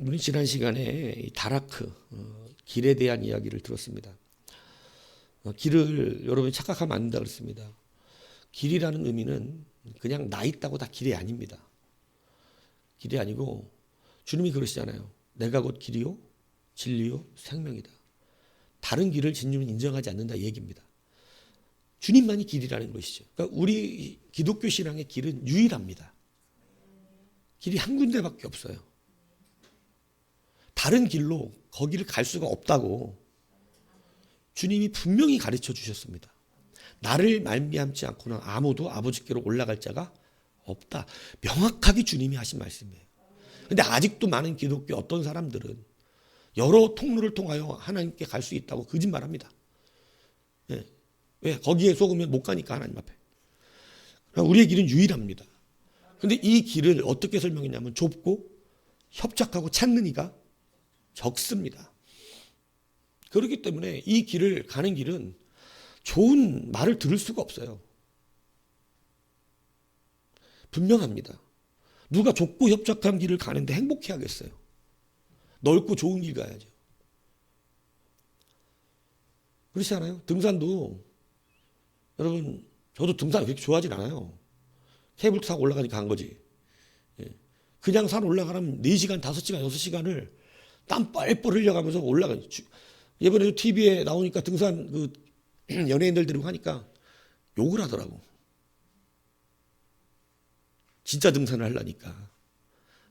우리 지난 시간에 이 다라크 길에 대한 이야기를 들었습니다. 길을 여러분이 착각하면 안 된다 그랬습니다. 길이라는 의미는 그냥 나 있다고 다 길이 아닙니다. 길이 아니고 주님이 그러시잖아요. 내가 곧 길이요 진리요 생명이다. 다른 길을 주님은 인정하지 않는다 이 얘기입니다. 주님만이 길이라는 것이죠. 그러니까 우리 기독교 신앙의 길은 유일합니다. 길이 한 군데밖에 없어요. 다른 길로 거기를 갈 수가 없다고 주님이 분명히 가르쳐 주셨습니다. 나를 말미암지 않고는 아무도 아버지께로 올라갈 자가 없다. 명확하게 주님이 하신 말씀이에요. 근데 아직도 많은 기독교 어떤 사람들은 여러 통로를 통하여 하나님께 갈 수 있다고 거짓말합니다. 예. 왜? 거기에 속으면 못 가니까 하나님 앞에. 우리의 길은 유일합니다. 근데 이 길을 어떻게 설명했냐면 좁고 협착하고 찾는 이가 적습니다. 그렇기 때문에 이 길을 가는 길은 좋은 말을 들을 수가 없어요. 분명합니다. 누가 좁고 협착한 길을 가는데 행복해 하겠어요. 넓고 좋은 길 가야죠. 그렇지 않아요? 등산도 여러분 저도 등산 그렇게 좋아하진 않아요. 케이블 타고 올라가니까 간 거지. 그냥 산 올라가면 4시간, 5시간, 6시간을 땀 뻘뻘 흘려가면서 올라가요. 이번에도 TV에 나오니까 등산 그 연예인들 데리고 하니까 욕을 하더라고. 진짜 등산을 하려니까.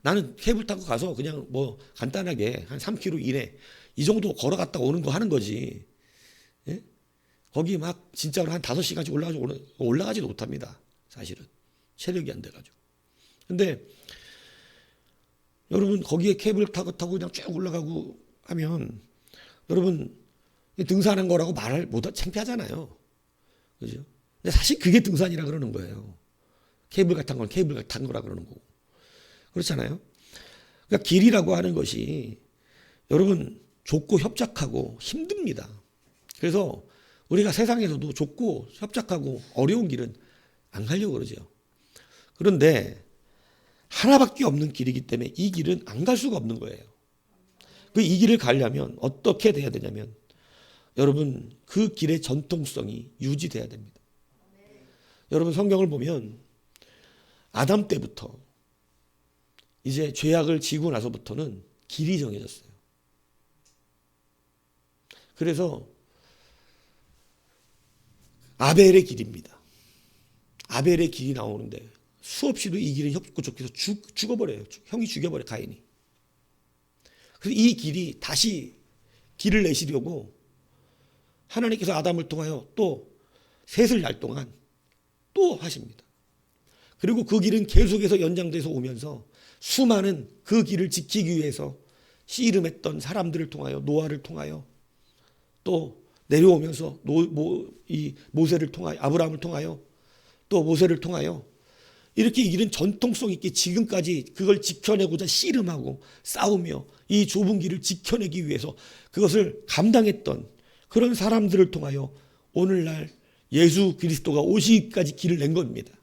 나는 케이블 타고 가서 그냥 뭐 간단하게 한 3km 이내 이 정도 걸어갔다 오는 거 하는 거지. 예? 거기 막 진짜로 한 5시간씩 올라가지도 못합니다. 사실은. 체력이 안 돼가지고. 근데 여러분 거기에 케이블 타고 그냥 쭉 올라가고 하면 여러분 등산한 거라고 말을 못하 창피하잖아요. 그죠? 근데 사실 그게 등산이라 그러는 거예요. 케이블카 탄 건 케이블카 탄 거라 그러는 거고. 그렇잖아요. 그러니까 길이라고 하는 것이 여러분 좁고 협착하고 힘듭니다. 그래서 우리가 세상에서도 좁고 협착하고 어려운 길은 안 가려고 그러죠. 그런데 하나밖에 없는 길이기 때문에 이 길은 안 갈 수가 없는 거예요. 이 길을 가려면 어떻게 돼야 되냐면 여러분 그 길의 전통성이 유지돼야 됩니다. 여러분 성경을 보면 아담 때부터 이제 죄악을 지고 나서부터는 길이 정해졌어요. 그래서 아벨의 길입니다. 아벨의 길이 나오는데 수없이도 이 길은 협고 좁혀서 죽어버려요. 형이 죽여버려 가인이. 그래서 이 길이 다시 길을 내시려고 하나님께서 아담을 통하여 또 셋을 날 동안 또 하십니다. 그리고 그 길은 계속해서 연장돼서 오면서 수많은 그 길을 지키기 위해서 씨름했던 사람들을 통하여 노아를 통하여 또 내려오면서 모세를 통하여 아브라함을 통하여 또 모세를 통하여 이렇게 이 길은 전통성 있게 지금까지 그걸 지켜내고자 씨름하고 싸우며 이 좁은 길을 지켜내기 위해서 그것을 감당했던 그런 사람들을 통하여 오늘날 예수 그리스도가 오시기까지 길을 낸 겁니다.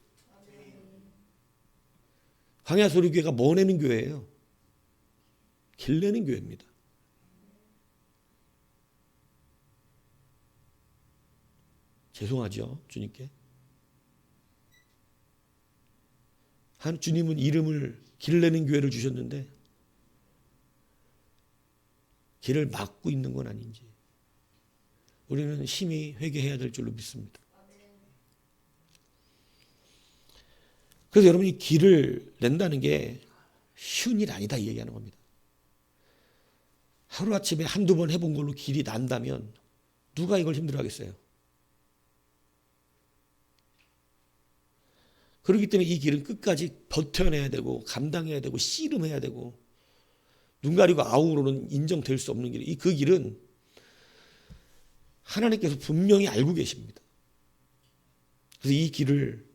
광야소리교회가 뭐 내는 교회예요? 길 내는 교회입니다. 죄송하죠, 주님께. 주님은 이름을 길 내는 교회를 주셨는데 길을 막고 있는 건 아닌지 우리는 심히 회개해야 될 줄로 믿습니다. 그래서 여러분이 길을 낸다는 게 쉬운 일 아니다 이 얘기하는 겁니다. 하루아침에 한두 번 해본 걸로 길이 난다면 누가 이걸 힘들어하겠어요? 그렇기 때문에 이 길은 끝까지 버텨내야 되고 감당해야 되고 씨름해야 되고 눈 가리고 아웅으로는 인정될 수 없는 길. 그 길은 하나님께서 분명히 알고 계십니다. 그래서 이 길을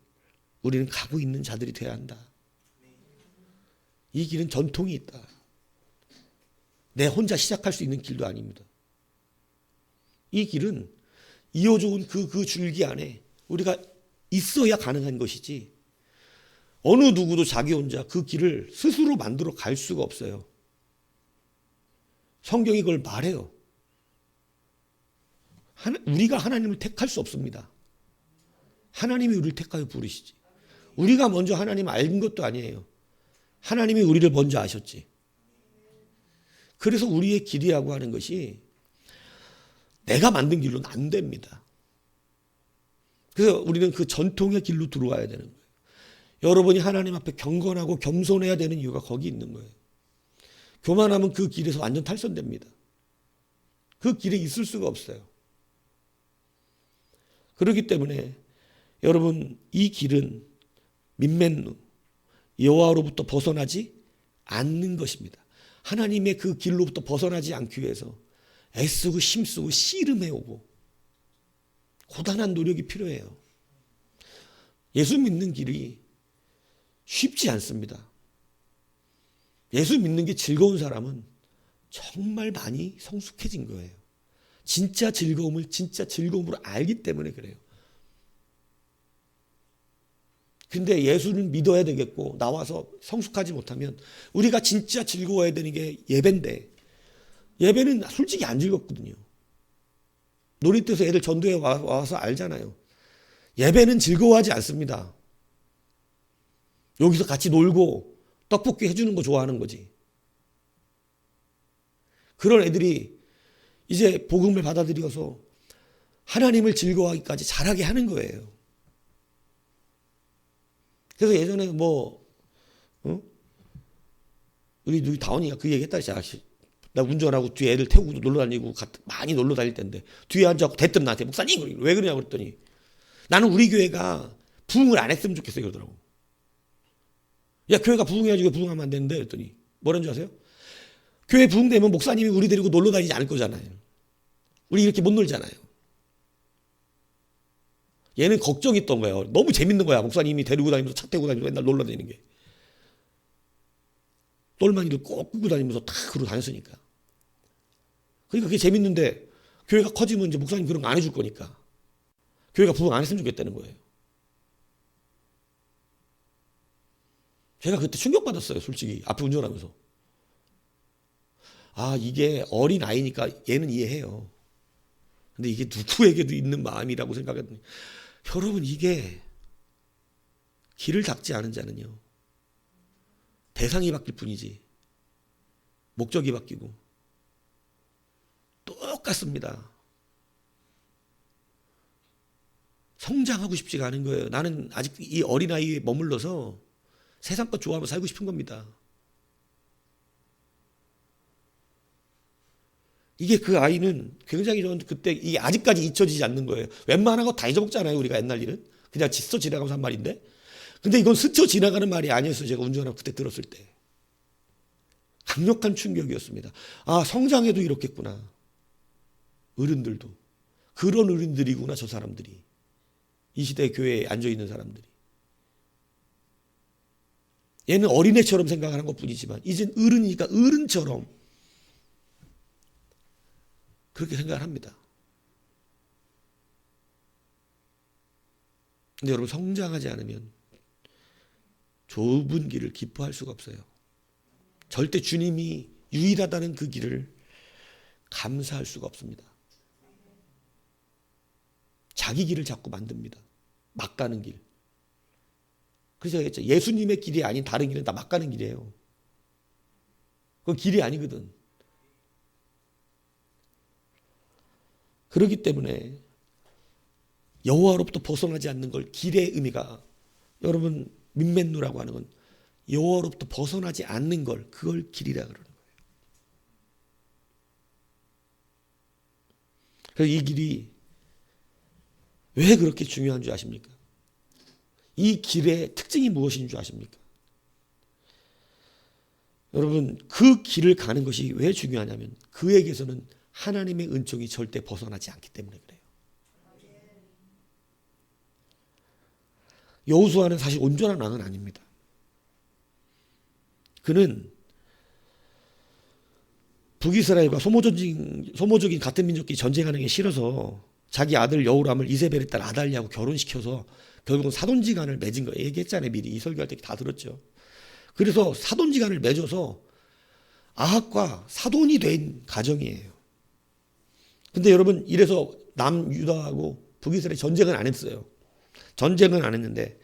우리는 가고 있는 자들이 되어야 한다. 이 길은 전통이 있다. 내 혼자 시작할 수 있는 길도 아닙니다. 이 길은 이어져 온 그 줄기 안에 우리가 있어야 가능한 것이지 어느 누구도 자기 혼자 그 길을 스스로 만들어 갈 수가 없어요. 성경이 그걸 말해요. 우리가 하나님을 택할 수 없습니다. 하나님이 우리를 택하여 부르시지. 우리가 먼저 하나님을 알 것도 아니에요. 하나님이 우리를 먼저 아셨지. 그래서 우리의 길이라고 하는 것이 내가 만든 길로는 안 됩니다. 그래서 우리는 그 전통의 길로 들어와야 되는 거예요. 여러분이 하나님 앞에 경건하고 겸손해야 되는 이유가 거기 있는 거예요. 교만하면 그 길에서 완전 탈선됩니다. 그 길에 있을 수가 없어요. 그렇기 때문에 여러분, 이 길은 민맨루, 여호와로부터 벗어나지 않는 것입니다. 하나님의 그 길로부터 벗어나지 않기 위해서 애쓰고 힘쓰고 씨름해오고 고단한 노력이 필요해요. 예수 믿는 길이 쉽지 않습니다. 예수 믿는 게 즐거운 사람은 정말 많이 성숙해진 거예요. 진짜 즐거움을 진짜 즐거움으로 알기 때문에 그래요. 근데 예수를 믿어야 되겠고 나와서 성숙하지 못하면 우리가 진짜 즐거워야 되는 게 예배인데 예배는 솔직히 안 즐겁거든요. 놀이터에서 애들 전도회 와서 알잖아요. 예배는 즐거워하지 않습니다. 여기서 같이 놀고 떡볶이 해주는 거 좋아하는 거지. 그런 애들이 이제 복음을 받아들여서 하나님을 즐거워하기까지 잘하게 하는 거예요. 그래서 예전에 우리 다원이가 그 얘기 했다. 나 운전하고 뒤에 애들 태우고 놀러 다니고 많이 놀러 다닐 때인데 뒤에 앉아서 대뜸 나한테 목사님 왜 그러냐고 그랬더니 나는 우리 교회가 부흥을 안 했으면 좋겠어요 그러더라고. 야, 교회가 부흥해야지 왜 부흥하면 안 되는데 그랬더니 뭐라는 줄 아세요? 교회 부흥되면 목사님이 우리 데리고 놀러 다니지 않을 거잖아요. 우리 이렇게 못 놀잖아요. 얘는 걱정이 있던 거예요. 너무 재밌는 거야. 목사님이 데리고 다니면서 차 태우고 다니면서 맨날 놀러 다니는 게. 똘마니를 꼭 끌고 다니면서 다 그러고 다녔으니까. 그러니까 그게 재밌는데 교회가 커지면 이제 목사님 그런 거 안 해줄 거니까. 교회가 부흥 안 했으면 좋겠다는 거예요. 제가 그때 충격받았어요. 솔직히 앞에 운전하면서. 아, 이게 어린 아이니까 얘는 이해해요. 근데 이게 누구에게도 있는 마음이라고 생각했더니 여러분, 이게 길을 닦지 않은 자는요 대상이 바뀔 뿐이지 목적이 바뀌고 똑같습니다. 성장하고 싶지가 않은 거예요. 나는 아직 이 어린아이에 머물러서 세상 것 좋아하며 살고 싶은 겁니다. 이게 그 아이는 굉장히 저는 그때 이게 아직까지 잊혀지지 않는 거예요. 웬만한 거 다 잊어먹잖아요. 우리가 옛날 일은. 그냥 스쳐 지나가면서 한 말인데. 근데 이건 스쳐 지나가는 말이 아니었어요. 제가 운전하고 그때 들었을 때. 강력한 충격이었습니다. 아, 성장해도 이렇겠구나. 어른들도. 그런 어른들이구나, 저 사람들이. 이 시대 교회에 앉아있는 사람들이. 얘는 어린애처럼 생각하는 것 뿐이지만 이젠 어른이니까 어른처럼 그렇게 생각을 합니다. 근데 여러분, 성장하지 않으면 좁은 길을 기뻐할 수가 없어요. 절대 주님이 유일하다는 그 길을 감사할 수가 없습니다. 자기 길을 자꾸 만듭니다. 막 가는 길. 그래서 얘기했죠. 예수님의 길이 아닌 다른 길은 다 막 가는 길이에요. 그건 길이 아니거든. 그렇기 때문에 여호와로부터 벗어나지 않는 걸, 길의 의미가, 여러분 민맨누라고 하는 건 여호와로부터 벗어나지 않는 걸, 그걸 길이라 그러는 거예요. 그래서 이 길이 왜 그렇게 중요한 줄 아십니까? 이 길의 특징이 무엇인 줄 아십니까? 여러분, 그 길을 가는 것이 왜 중요하냐면 그에게서는 하나님의 은총이 절대 벗어나지 않기 때문에 그래요. 여호수아는 사실 온전한 왕은 아닙니다. 그는 북이스라엘과 소모적인 같은 민족끼리 전쟁하는 게 싫어서 자기 아들 여호람을 이세벨의 딸 아달리하고 결혼시켜서 결국은 사돈지간을 맺은 거 얘기했잖아요. 미리 이 설교할 때 다 들었죠. 그래서 사돈지간을 맺어서 아합과 사돈이 된 가정이에요. 근데 여러분, 이래서 남유다하고 북이스라엘이 전쟁은 안 했어요. 전쟁은 안 했는데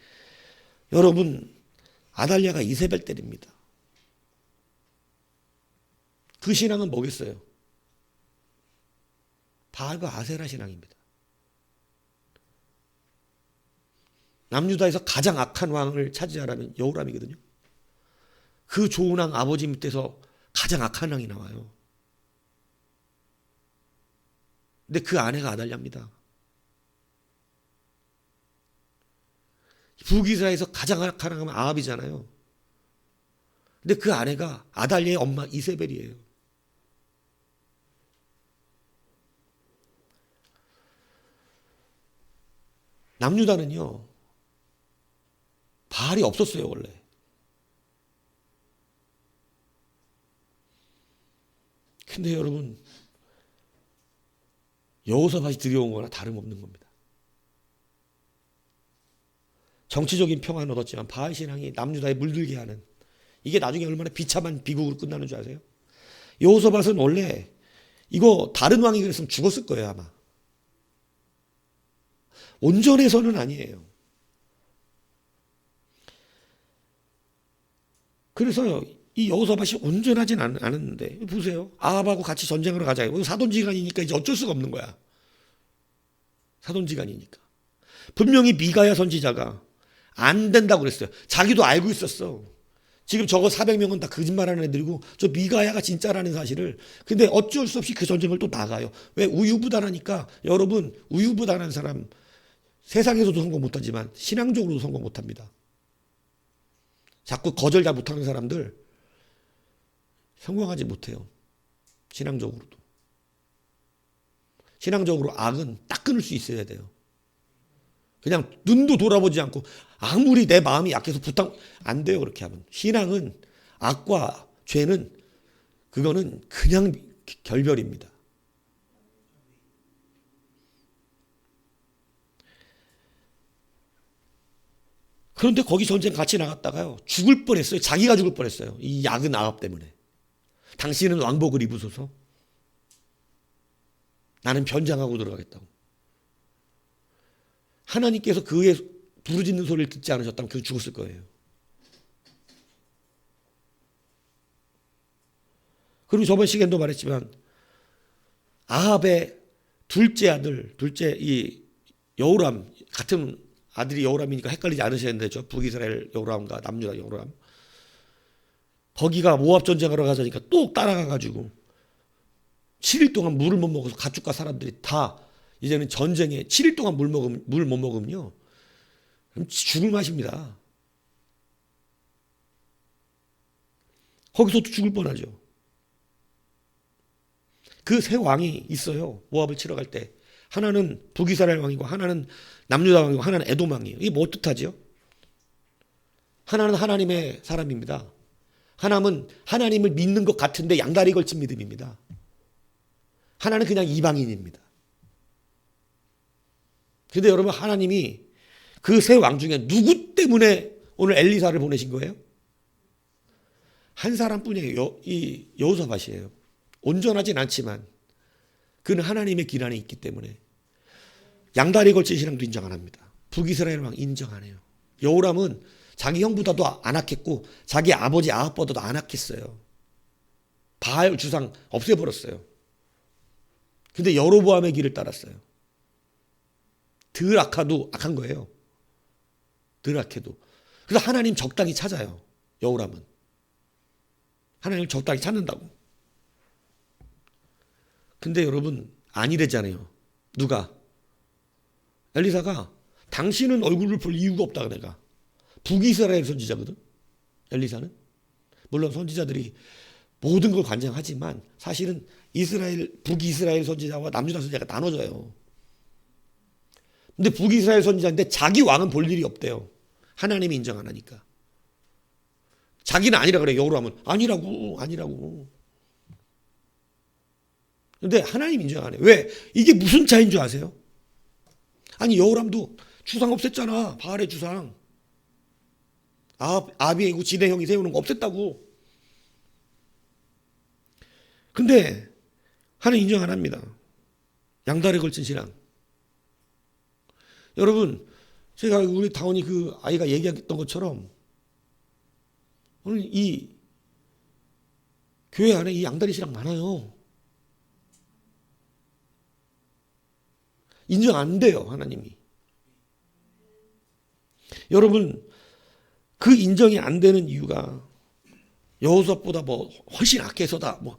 여러분, 아달랴가 이세벨 때립니다. 그 신앙은 뭐겠어요? 바알과 아세라 신앙입니다. 남유다에서 가장 악한 왕을 차지하라면 여호람이거든요. 그 좋은 왕 아버지 밑에서 가장 악한 왕이 나와요. 근데 그 아내가 아달랴입니다. 북이스라엘에서 가장 악한 왕은 아합이잖아요. 근데 그 아내가 아달랴의 엄마 이세벨이에요. 남유다는요, 바알이 없었어요, 원래. 근데 여러분, 여호사밧이 들여온 거나 다름없는 겁니다. 정치적인 평화는 얻었지만 바알 신앙이 남유다에 물들게 하는, 이게 나중에 얼마나 비참한 비극으로 끝나는 줄 아세요? 여호사밧은 원래 이거 다른 왕이 그랬으면 죽었을 거예요, 아마. 온전해서는 아니에요. 그래서 이 여호사밧이 온전하진 않았는데, 보세요. 아합하고 같이 전쟁하러 가자. 사돈지간이니까 이제 어쩔 수가 없는 거야. 사돈지간이니까. 분명히 미가야 선지자가 안 된다고 그랬어요. 자기도 알고 있었어. 지금 저거 400명은 다 거짓말하는 애들이고 저 미가야가 진짜라는 사실을. 근데 어쩔 수 없이 그 전쟁을 또 나가요. 왜? 우유부단하니까. 여러분, 우유부단한 사람 세상에서도 성공 못하지만 신앙적으로도 성공 못합니다. 자꾸 거절 잘 못하는 사람들 성공하지 못해요. 신앙적으로도. 신앙적으로 악은 딱 끊을 수 있어야 돼요. 그냥 눈도 돌아보지 않고 아무리 내 마음이 약해서 안 돼요. 그렇게 하면. 신앙은, 악과 죄는 그거는 그냥 결별입니다. 그런데 거기 전쟁 같이 나갔다가요, 죽을 뻔했어요. 자기가 죽을 뻔했어요. 이 야근 아합 때문에. 당신은 왕복을 입으소서. 나는 변장하고 들어가겠다고. 하나님께서 그의 부르짖는 소리를 듣지 않으셨다면 그 죽었을 거예요. 그리고 저번 시간도 말했지만 아합의 둘째 아들, 둘째 이 여호람, 같은 아들이 여호람이니까 헷갈리지 않으셔야 되는데, 북이스라엘 여호람과 남유다 여호람. 거기가 모압 전쟁하러 가자니까 또 따라가가지고 7일 동안 물을 못 먹어서 가축과 사람들이 다 이제는 전쟁에 7일 동안 물 못 먹으면요, 그럼 죽을 맛입니다. 거기서도 죽을 뻔하죠. 그 세 왕이 있어요. 모압을 치러 갈 때. 하나는 북이스라엘 왕이고 하나는 남유다 왕이고 하나는 에돔 왕이에요. 이게 뭐 뜻하죠? 하나는 하나님의 사람입니다. 하나는 하나님을 믿는 것 같은데 양다리 걸친 믿음입니다. 하나는 그냥 이방인입니다. 그런데 여러분, 하나님이 그 세 왕 중에 누구 때문에 오늘 엘리사를 보내신 거예요? 한 사람뿐이에요. 이 여호사밧이에요. 온전하진 않지만 그는 하나님의 기란이 있기 때문에 양다리 걸친 신앙도 인정 안 합니다. 북이스라엘 왕 인정 안 해요. 여호람은 자기 형보다도 안 악했고 자기 아버지 아합보다도 안 악했어요. 바알 주상 없애버렸어요. 근데 여로보암의 길을 따랐어요. 덜 악하도 악한 거예요. 덜 악해도. 그래서 하나님 적당히 찾아요. 여호람은. 하나님을 적당히 찾는다고. 근데 여러분, 아니래잖아요. 누가? 엘리사가 당신은 얼굴을 볼 이유가 없다. 내가. 북이스라엘 선지자거든. 엘리사는. 물론 선지자들이 모든 걸 관장하지만 사실은 북이스라엘 선지자와 남유다 선지자가 나눠져요. 근데 북이스라엘 선지자인데 자기 왕은 볼 일이 없대요. 하나님이 인정 안 하니까. 자기는 아니라 그래. 여호람은 아니라고. 근데 하나님 인정 안 해요. 왜? 이게 무슨 차이인 줄 아세요? 아니, 여호람도 주상 없앴잖아. 바알의 주상. 아비이고 지네 형이 세우는 거 없앴다고. 그런데 하나님 인정 안 합니다. 양다리에 걸친 신앙. 여러분, 제가 우리 다원이 그 아이가 얘기했던 것처럼 오늘 이 교회 안에 이 양다리 신앙 많아요. 인정 안 돼요, 하나님이. 여러분, 그 인정이 안 되는 이유가 여호수아보다 뭐 훨씬 악해서다. 뭐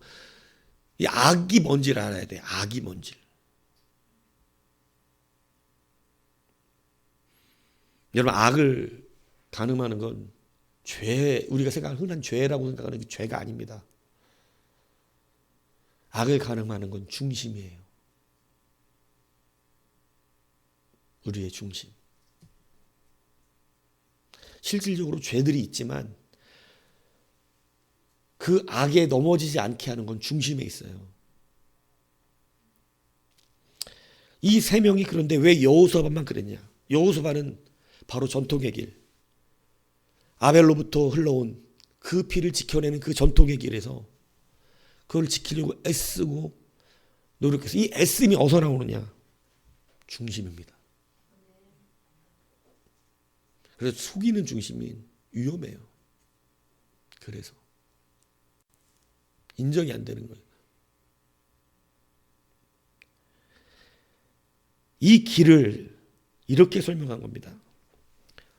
이 악이 뭔지를 알아야 돼. 악이 뭔지. 여러분, 악을 가늠하는 건 죄, 우리가 생각하는 흔한 죄라고 생각하는 게 죄가 아닙니다. 악을 가늠하는 건 중심이에요. 우리의 중심. 실질적으로 죄들이 있지만 그 악에 넘어지지 않게 하는 건 중심에 있어요. 이 세 명이 그런데 왜 여호수아만 그랬냐? 여호수아는 바로 전통의 길, 아벨로부터 흘러온 그 피를 지켜내는 그 전통의 길에서 그걸 지키려고 애쓰고 노력해서, 이 애씀이 어디서 나오느냐? 중심입니다. 그래서 속이는 중심이 위험해요. 그래서 인정이 안 되는 거예요. 이 길을 이렇게 설명한 겁니다.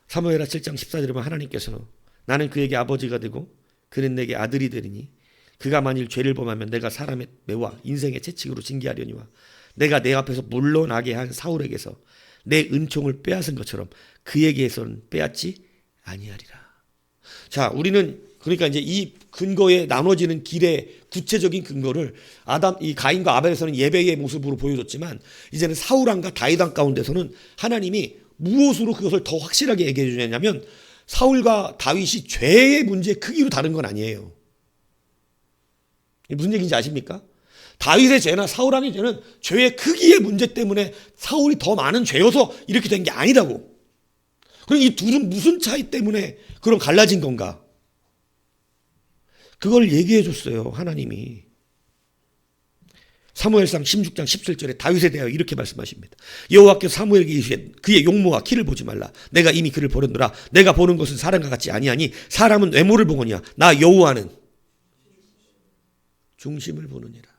사무엘하 7장 14절에 보면 하나님께서는 나는 그에게 아버지가 되고 그는 내게 아들이 되리니 그가 만일 죄를 범하면 내가 사람의 매와 인생의 채찍으로 징계하려니와 내가 내 앞에서 물러나게 한 사울에게서 내 은총을 빼앗은 것처럼 그에게서는 빼앗지 아니하리라. 자, 우리는 그러니까 이제 이 근거에 나눠지는 길의 구체적인 근거를 이 가인과 아벨에서는 예배의 모습으로 보여줬지만 이제는 사울왕과 다윗왕 가운데서는 하나님이 무엇으로 그것을 더 확실하게 얘기해 주냐면 사울과 다윗이 죄의 문제의 크기로 다른 건 아니에요. 무슨 얘기인지 아십니까? 다윗의 죄나 사울왕의 죄는 죄의 크기의 문제 때문에 사울이 더 많은 죄여서 이렇게 된 게 아니라고. 그럼 이 둘은 무슨 차이 때문에 그런 갈라진 건가? 그걸 얘기해 줬어요, 하나님이. 사무엘상 16장 17절에 다윗에 대하여 이렇게 말씀하십니다. 여호와께서 사무엘에게 이르시되 그의 용모와 키를 보지 말라. 내가 이미 그를 버렸노라. 내가 보는 것은 사람과 같지 아니하니 사람은 외모를 보거니와 나 여호와는 중심을 보느니라.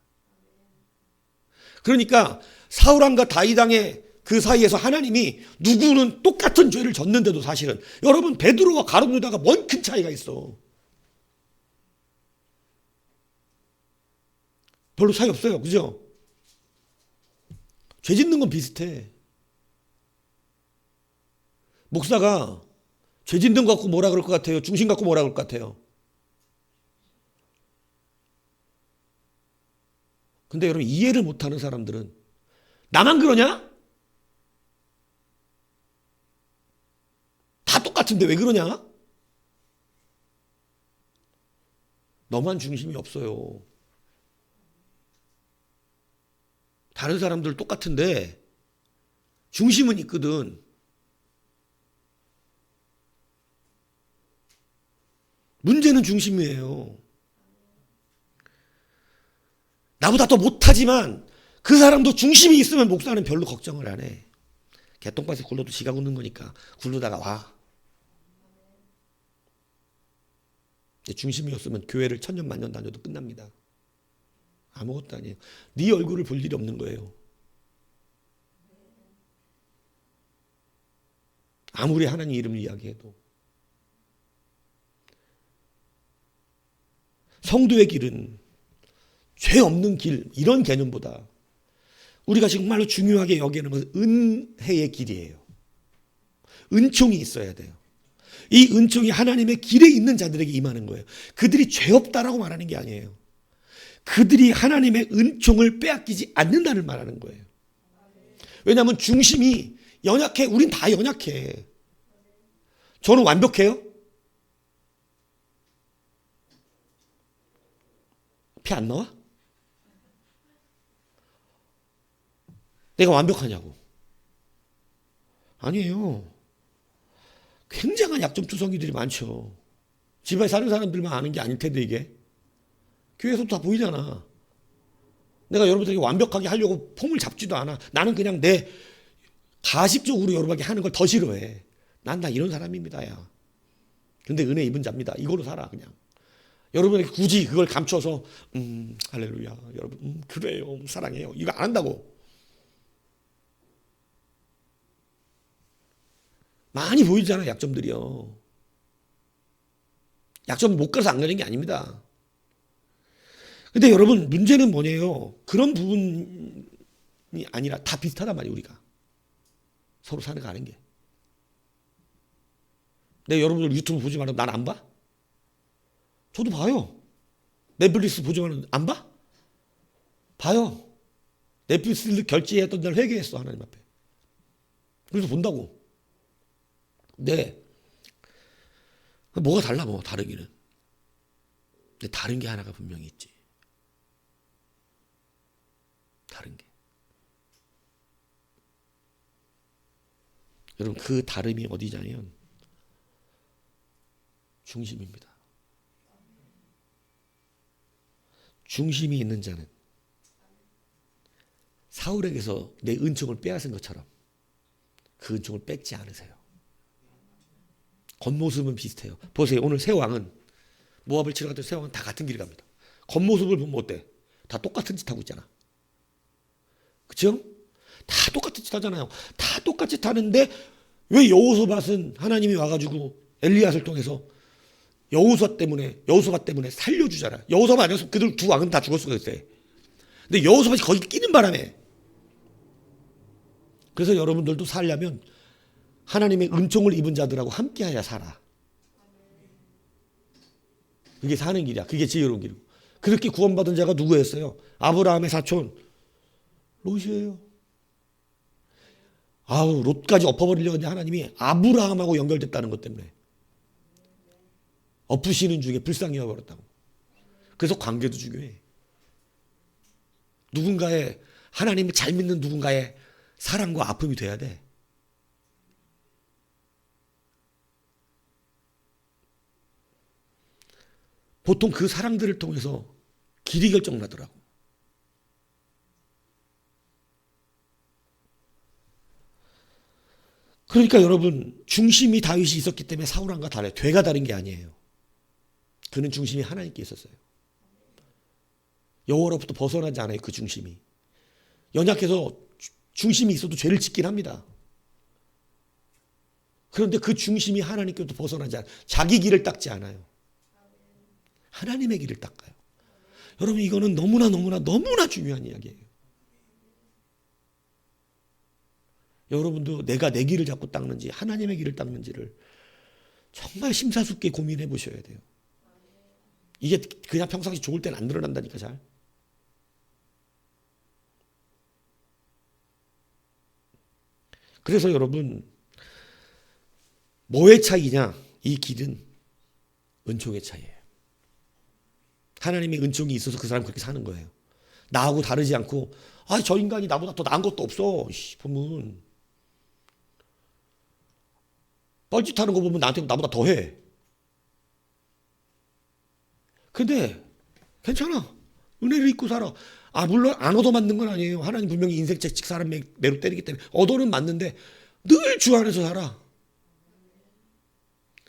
그러니까 사울왕과 다윗왕의 그 사이에서 하나님이 누구는 똑같은 죄를 졌는데도 사실은 여러분 베드로와 가룟 유다가 뭔 큰 차이가 있어. 별로 차이 없어요. 그죠? 죄 짓는 건 비슷해. 목사가 죄 짓는 것 갖고 뭐라 그럴 것 같아요? 중심 갖고 뭐라 그럴 것 같아요? 근데 여러분 이해를 못하는 사람들은 나만 그러냐? 다 똑같은데 왜 그러냐? 너만 중심이 없어요. 다른 사람들 똑같은데 중심은 있거든. 문제는 중심이에요. 나보다 더 못하지만 그 사람도 중심이 있으면 목사는 별로 걱정을 안 해. 개똥밭에 굴러도 지가 굽는 거니까 굴러다가 와. 중심이 없으면 교회를 천년 만년 다녀도 끝납니다. 아무것도 아니에요. 네 얼굴을 볼 일이 없는 거예요. 아무리 하나님 이름을 이야기해도. 성도의 길은 죄 없는 길, 이런 개념보다 우리가 정말로 중요하게 여기는 것은 은혜의 길이에요. 은총이 있어야 돼요. 이 은총이 하나님의 길에 있는 자들에게 임하는 거예요. 그들이 죄 없다라고 말하는 게 아니에요. 그들이 하나님의 은총을 빼앗기지 않는다는 말하는 거예요. 왜냐하면 중심이 연약해. 우린 다 연약해. 저는 완벽해요? 피 안 나와? 내가 완벽하냐고. 아니에요. 굉장한 약점투성이들이 많죠. 집에 사는 사람들만 아는 게 아닐 텐데 이게. 교회에서도 다 보이잖아. 내가 여러분들에게 완벽하게 하려고 폼을 잡지도 않아. 나는 그냥 내 가식적으로 여러분에게 하는 걸 더 싫어해. 난 다 이런 사람입니다. 야. 근데 은혜 입은 자입니다. 이걸로 살아 그냥. 여러분에게 굳이 그걸 감춰서 할렐루야 여러분 그래요 사랑해요 이거 안 한다고. 많이 보이잖아요 약점들이요. 약점 못 가서 안 가는 게 아닙니다. 근데 여러분 문제는 뭐냐요. 그런 부분이 아니라 다 비슷하단 말이에요. 우리가 서로 사는 거 아는 게. 내 여러분들 유튜브 보지 말라고 난 안 봐? 저도 봐요. 넷플릭스 보지 말라고 안 봐? 봐요. 넷플릭스 결제했던 날 회개했어 하나님 앞에. 그래서 본다고. 네. 뭐가 달라 뭐 다르기는. 근데 다른 게 하나가 분명히 있지. 다른 게. 여러분 그 다름이 어디냐면 중심입니다. 중심이 있는 자는 사울에게서 내 은총을 빼앗은 것처럼 그 은총을 뺏지 않으세요. 겉모습은 비슷해요. 보세요. 오늘 새 왕은 모압을 치러 갔던 새 왕은 다 같은 길을 갑니다. 겉모습을 보면 어때? 다 똑같은 짓 하고 있잖아. 그렇죠? 다 똑같은 짓 하잖아요. 다 똑같이 하는데 왜 여호사밧은 하나님이 와가지고 엘리야를 통해서 여호사밧 때문에 살려주잖아. 여호사밧 아니었으면 그들 두 왕은 다 죽었을 거였어요. 근데 여호사밧이 거기 끼는 바람에. 그래서 여러분들도 살려면 하나님의 은총을 입은 자들하고 함께하여 살아. 그게 사는 길이야. 그게 지혜로운 길이고. 그렇게 구원받은 자가 누구였어요? 아브라함의 사촌 롯이에요. 아우 롯까지 엎어버리려고 했는데 하나님이 아브라함하고 연결됐다는 것 때문에 엎으시는 중에 불쌍히 여겨버렸다고. 그래서 관계도 중요해. 누군가의 하나님을 잘 믿는 누군가의 사랑과 아픔이 돼야 돼. 보통 그 사랑들을 통해서 길이 결정나더라고. 그러니까 여러분 중심이 다윗이 있었기 때문에 사울왕과 달라요. 되가 다른 게 아니에요. 그는 중심이 하나님께 있었어요. 여호와로부터 벗어나지 않아요. 그 중심이. 연약해서 중심이 있어도 죄를 짓긴 합니다. 그런데 그 중심이 하나님께로부터 벗어나지 않아요. 자기 길을 닦지 않아요. 하나님의 길을 닦아요. 여러분 이거는 너무나 중요한 이야기예요. 여러분도 내가 내 길을 잡고 닦는지 하나님의 길을 닦는지를 정말 심사숙고히 고민해 보셔야 돼요. 이게 그냥 평상시 좋을 때는 안 드러난다니까 잘. 그래서 여러분 뭐의 차이냐? 이 길은 은총의 차이예요. 하나님의 은총이 있어서 그 사람이 그렇게 사는 거예요. 나하고 다르지 않고 저 인간이 나보다 더 나은 것도 없어. 보면 뻘짓하는 거 보면 나보다 더해. 근데 괜찮아. 은혜를 입고 살아. 물론 안 얻어맞는 건 아니에요. 하나님 분명히 인생 채찍 사람 매로 때리기 때문에 얻어는 맞는데 늘 주 안에서 살아.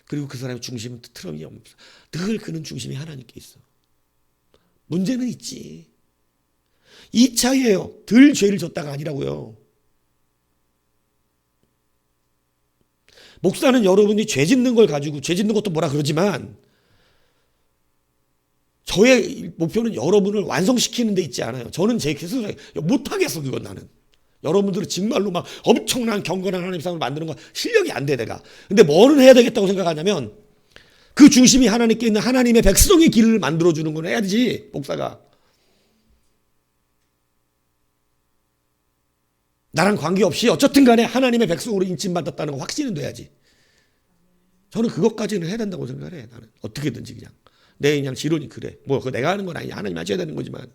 그리고 그 사람의 중심은 틀어짐이 없어. 늘 그는 중심이 하나님께 있어. 문제는 있지. 이 차이예요. 덜 죄를 졌다가 아니라고요. 목사는 여러분이 죄 짓는 걸 가지고 죄 짓는 것도 뭐라 그러지만 저의 목표는 여러분을 완성시키는 데 있지 않아요. 저는 제 스스로 못하겠어 그건 나는. 여러분들은 정말로 막 엄청난 경건한 하나님 사람을 만드는 건 실력이 안 돼 내가. 근데 뭐를 해야 되겠다고 생각하냐면 그 중심이 하나님께 있는 하나님의 백성의 길을 만들어주는 건 해야지 목사가. 나랑 관계없이 어쨌든 간에 하나님의 백성으로 인침받았다는 거 확신은 돼야지. 저는 그것까지는 해야 된다고 생각해. 나는 어떻게든지 그냥. 내 그냥 지론이 그래. 그거 내가 하는 건 아니야. 하나님 하셔야 되는 거지만.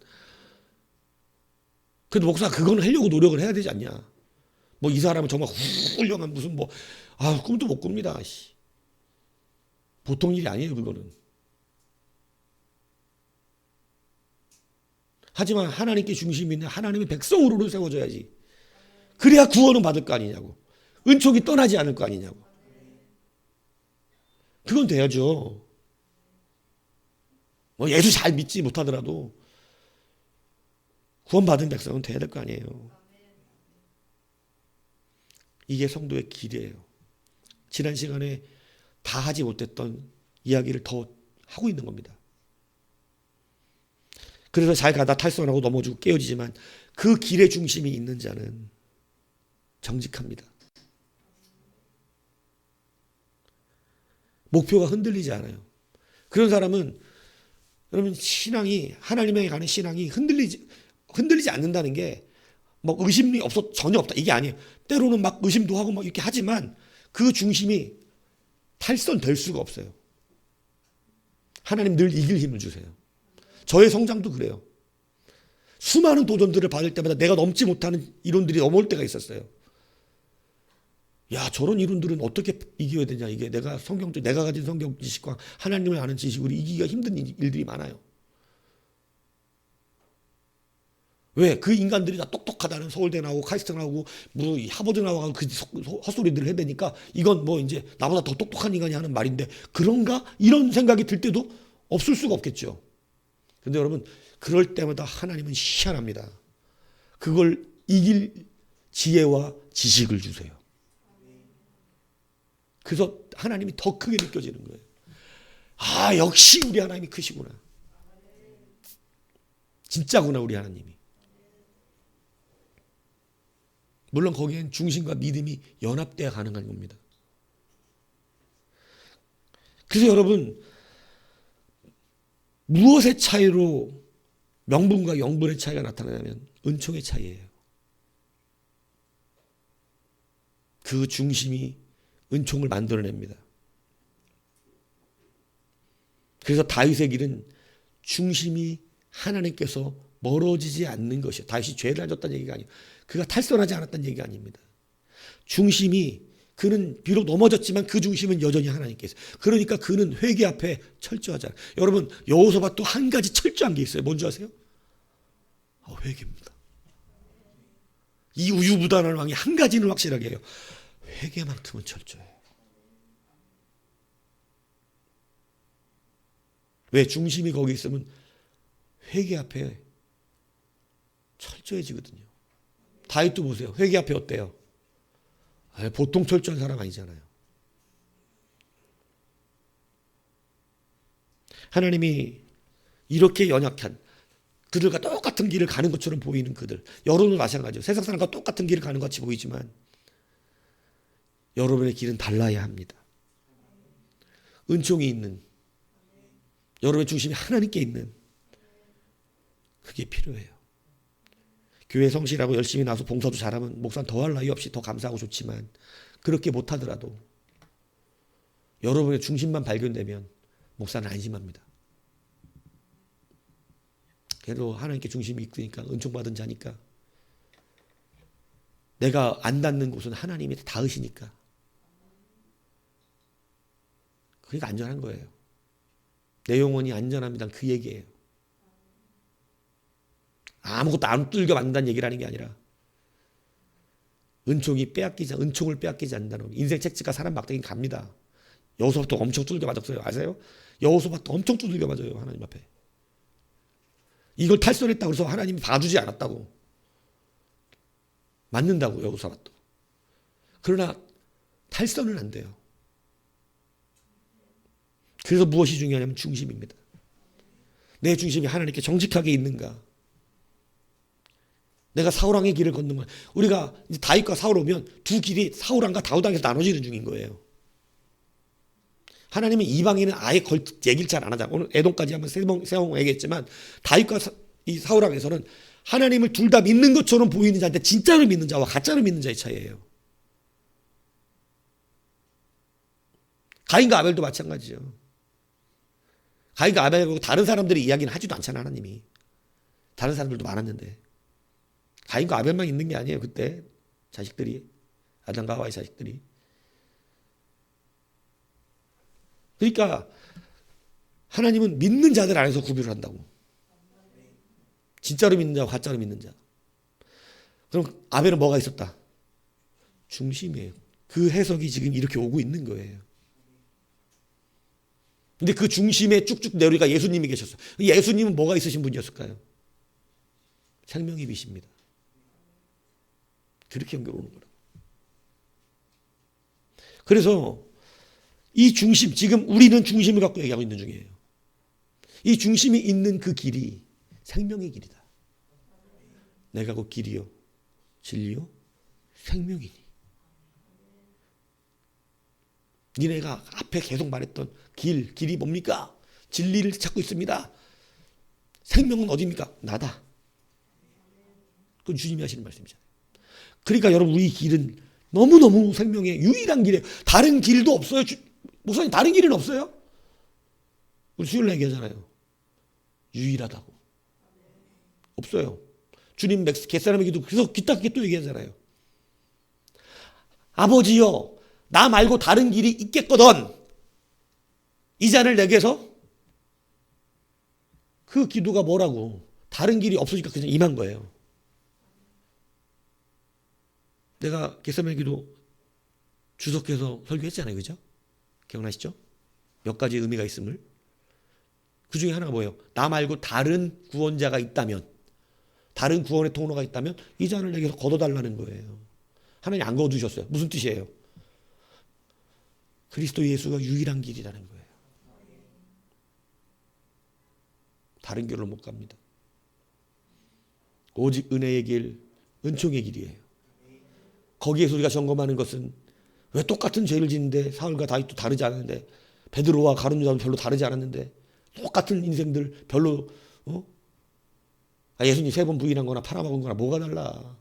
그래도 목사 그거는 하려고 노력을 해야 되지 않냐. 이 사람은 정말 훌륭한 무슨 꿈도 못 꿉니다. 보통 일이 아니에요 그거는. 하지만 하나님께 중심이 있는 하나님의 백성으로 세워져야지. 그래야 구원은 받을 거 아니냐고. 은총이 떠나지 않을 거 아니냐고. 그건 돼야죠. 뭐 예수 잘 믿지 못하더라도 구원받은 백성은 돼야 될 거 아니에요. 이게 성도의 길이에요. 지난 시간에 다 하지 못했던 이야기를 더 하고 있는 겁니다. 그래서 잘 가다 탈선하고 넘어지고 깨어지지만 그 길의 중심이 있는 자는 정직합니다. 목표가 흔들리지 않아요. 그런 사람은 여러분 신앙이 하나님에게 가는 신앙이 흔들리지 않는다는 게 뭐 의심이 전혀 없다 이게 아니에요. 때로는 막 의심도 하고 막 이렇게 하지만 그 중심이 탈선될 수가 없어요. 하나님 늘 이길 힘을 주세요. 저의 성장도 그래요. 수많은 도전들을 받을 때마다 내가 넘지 못하는 이론들이 넘어올 때가 있었어요. 야, 저런 이론들은 어떻게 이겨야 되냐. 이게 내가 가진 성경 지식과 하나님을 아는 지식으로 이기기가 힘든 일들이 많아요. 왜? 그 인간들이 다 똑똑하다는 서울대 나오고 카이스트 나오고 뭐 하버드 나와서 그 헛소리들을 해대니까 이건 뭐 이제 나보다 더 똑똑한 인간이 하는 말인데 그런가? 이런 생각이 들 때도 없을 수가 없겠죠. 근데 여러분 그럴 때마다 하나님은 희한합니다. 그걸 이길 지혜와 지식을 주세요. 그래서 하나님이 더 크게 느껴지는 거예요. 아, 역시 우리 하나님이 크시구나. 진짜구나 우리 하나님이. 물론 거기엔 중심과 믿음이 연합돼야 가능한 겁니다. 그래서 여러분 무엇의 차이로 명분과 영분의 차이가 나타나냐면 은총의 차이예요. 그 중심이 은총을 만들어냅니다. 그래서 다윗의 길은 중심이 하나님께서 멀어지지 않는 것이에요. 다윗이 죄를 안 졌다는 얘기가 아니에요. 그가 탈선하지 않았다는 얘기가 아닙니다. 중심이 그는 비록 넘어졌지만 그 중심은 여전히 하나님께서. 그러니까 그는 회개 앞에 철저하잖아요. 여러분 여호수아도 한 가지 철저한 게 있어요. 뭔지 아세요? 회개입니다. 이 우유부단한 왕이 한 가지는 확실하게 해요. 회개만큼은 철저해요. 왜? 중심이 거기 있으면 회개 앞에 철저해지거든요. 다윗도 보세요. 회개 앞에 어때요? 보통 철저한 사람 아니잖아요. 하나님이 이렇게 연약한 그들과 똑같은 길을 가는 것처럼 보이는 그들, 여러분도 마찬가지예요. 세상 사람과 똑같은 길을 가는 것 같이 보이지만 여러분의 길은 달라야 합니다. 은총이 있는, 여러분의 중심이 하나님께 있는, 그게 필요해요. 교회 성실하고 열심히 나와서 봉사도 잘하면 목사는 더할 나위 없이 더 감사하고 좋지만 그렇게 못하더라도 여러분의 중심만 발견되면 목사는 안심합니다. 그래도 하나님께 중심이 있으니까 은총받은 자니까 내가 안 닿는 곳은 하나님이 닿으시니까 그러니까 안전한 거예요. 내 영혼이 안전합니다. 그 얘기예요. 아무것도 안 뚫겨 만든다는 얘기라는 게 아니라 은총을 빼앗기지 않는다는 거예요. 인생 책찍과 사람 막대기 갑니다. 여호수아도 엄청 뚫겨 맞았어요. 아세요? 여호수아도 엄청 뚫겨 맞아요. 하나님 앞에. 이걸 탈선했다고 해서 하나님이 봐주지 않았다고. 맞는다고 여호수아도. 그러나 탈선은 안 돼요. 그래서 무엇이 중요하냐면 중심입니다. 내 중심이 하나님께 정직하게 있는가. 내가 사울왕의 길을 걷는 거야. 우리가 이제 다윗과 사울 오면 두 길이 사울왕과 다윗왕에서 나눠지는 중인 거예요. 하나님은 이방인은 아예 얘기를 잘 안 하자. 오늘 에돔까지 한번 세 번 얘기했지만 다윗과 이 사울왕에서는 하나님을 둘 다 믿는 것처럼 보이는 자인데 진짜로 믿는 자와 가짜로 믿는 자의 차이예요. 가인과 아벨도 마찬가지죠. 가인과 아벨하고 다른 사람들이 이야기는 하지도 않잖아. 하나님이. 다른 사람들도 많았는데. 가인과 아벨만 있는 게 아니에요. 그때 자식들이. 아담과 하와의 자식들이. 그러니까 하나님은 믿는 자들 안에서 구별을 한다고. 진짜로 믿는 자와 가짜로 믿는 자. 그럼 아벨은 뭐가 있었다? 중심이에요. 그 해석이 지금 이렇게 오고 있는 거예요. 근데 그 중심에 쭉쭉 내려가 예수님이 계셨어요. 예수님은 뭐가 있으신 분이었을까요? 생명의 빛입니다. 그렇게 연결 오는 거라고. 그래서 이 중심, 지금 우리는 중심을 갖고 얘기하고 있는 중이에요. 이 중심이 있는 그 길이 생명의 길이다. 내가 곧 길이요 진리요 생명이니. 니네가 앞에 계속 말했던 길이 뭡니까? 진리를 찾고 있습니다. 생명은 어디입니까? 나다. 그건 주님이 하시는 말씀이잖아요. 그러니까 여러분, 우리 길은 너무너무 생명의 유일한 길이에요. 다른 길도 없어요. 목사님, 다른 길은 없어요? 우리 수요일 얘기하잖아요. 유일하다고. 없어요. 주님 겟세마네 기도 계속 기딱하게 또 얘기하잖아요. 아버지여, 나 말고 다른 길이 있겠거든. 이 잔을 내게서. 그 기도가 뭐라고? 다른 길이 없으니까 그냥 임한 거예요. 내가 겟세마네 기도 주석해서 설교했잖아요. 그죠? 기억나시죠? 몇 가지 의미가 있음을. 그 중에 하나가 뭐예요? 나 말고 다른 구원자가 있다면, 다른 구원의 통로가 있다면 이 잔을 내게서 걷어달라는 거예요. 하나님 안 거두셨어요. 무슨 뜻이에요? 그리스도 예수가 유일한 길이라는 거예요. 다른 길로 못 갑니다. 오직 은혜의 길, 은총의 길이에요. 거기에서 우리가 점검하는 것은 왜 똑같은 죄를 짓는데 사울과 다윗도 다르지 않았는데, 베드로와 가룟 유다도 별로 다르지 않았는데, 똑같은 인생들 별로 예수님 3번 부인한 거나 팔아먹은 거나 뭐가 달라.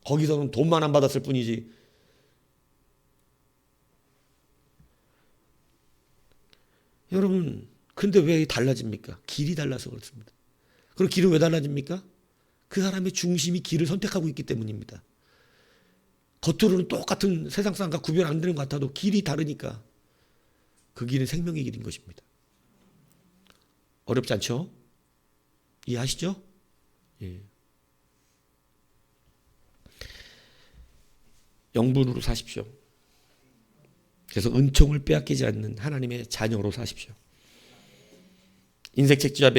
거기서는 돈만 안 받았을 뿐이지. 여러분, 근데 왜 달라집니까? 길이 달라서 그렇습니다. 그리고 길은 왜 달라집니까? 그 사람의 중심이 길을 선택하고 있기 때문입니다. 겉으로는 똑같은 세상 사람과 구별 안 되는 것 같아도 길이 다르니까 그 길은 생명의 길인 것입니다. 어렵지 않죠? 이해하시죠? 예. 영분으로 사십시오. 그래서 은총을 빼앗기지 않는 하나님의 자녀로 사십시오. 인생 책지와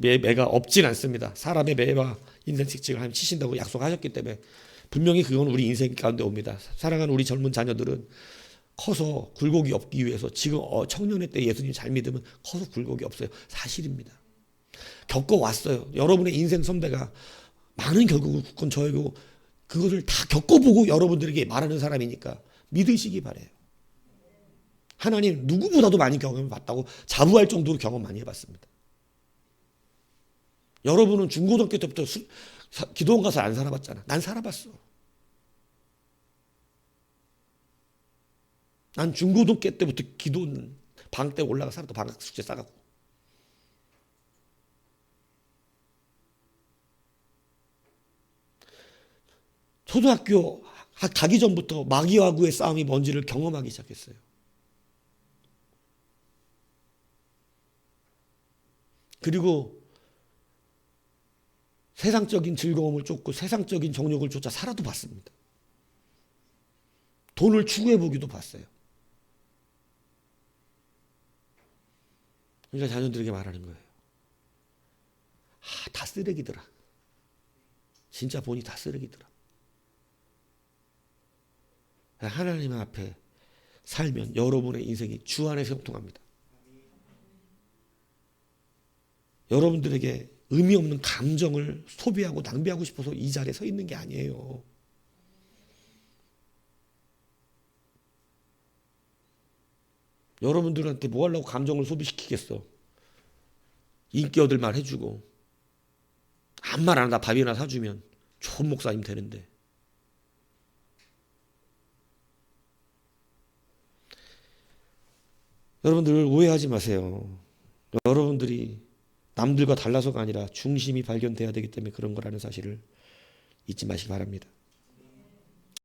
매가 없진 않습니다. 사람의 매와 인생 책지를 하나님 치신다고 약속하셨기 때문에 분명히 그건 우리 인생 가운데 옵니다. 사랑하는 우리 젊은 자녀들은 커서 굴곡이 없기 위해서 지금 청년의 때 예수님 잘 믿으면 커서 굴곡이 없어요. 사실입니다. 겪어왔어요. 여러분의 인생 선배가 많은 결국은 그건 저이고 그것을 다 겪어보고 여러분들에게 말하는 사람이니까 믿으시기 바래요. 하나님 누구보다도 많이 경험을 봤다고 자부할 정도로 경험 많이 해봤습니다. 여러분은 중고등학교 때부터 기도원 가서 안 살아봤잖아. 난 살아봤어. 난 중고등학교 때부터 기도원 방 때 올라가 살았다. 방학 숙제 싸갖고. 초등학교 가기 전부터 마귀와구의 싸움이 뭔지를 경험하기 시작했어요. 그리고 세상적인 즐거움을 쫓고 세상적인 정욕을 쫓아 살아도 봤습니다. 돈을 추구해보기도 봤어요. 그러니까 자녀들에게 말하는 거예요. 다 쓰레기더라. 진짜 보니 다 쓰레기더라. 하나님 앞에 살면 여러분의 인생이 주 안에서 형통합니다. 여러분들에게 의미 없는 감정을 소비하고 낭비하고 싶어서 이 자리에 서 있는 게 아니에요. 여러분들한테 뭐 하려고 감정을 소비시키겠어. 인기 얻을 말 해주고 아무 말 안 하다 밥이나 사주면 좋은 목사님 되는데. 여러분들 오해하지 마세요. 여러분들이 남들과 달라서가 아니라 중심이 발견돼야 되기 때문에 그런 거라는 사실을 잊지 마시기 바랍니다.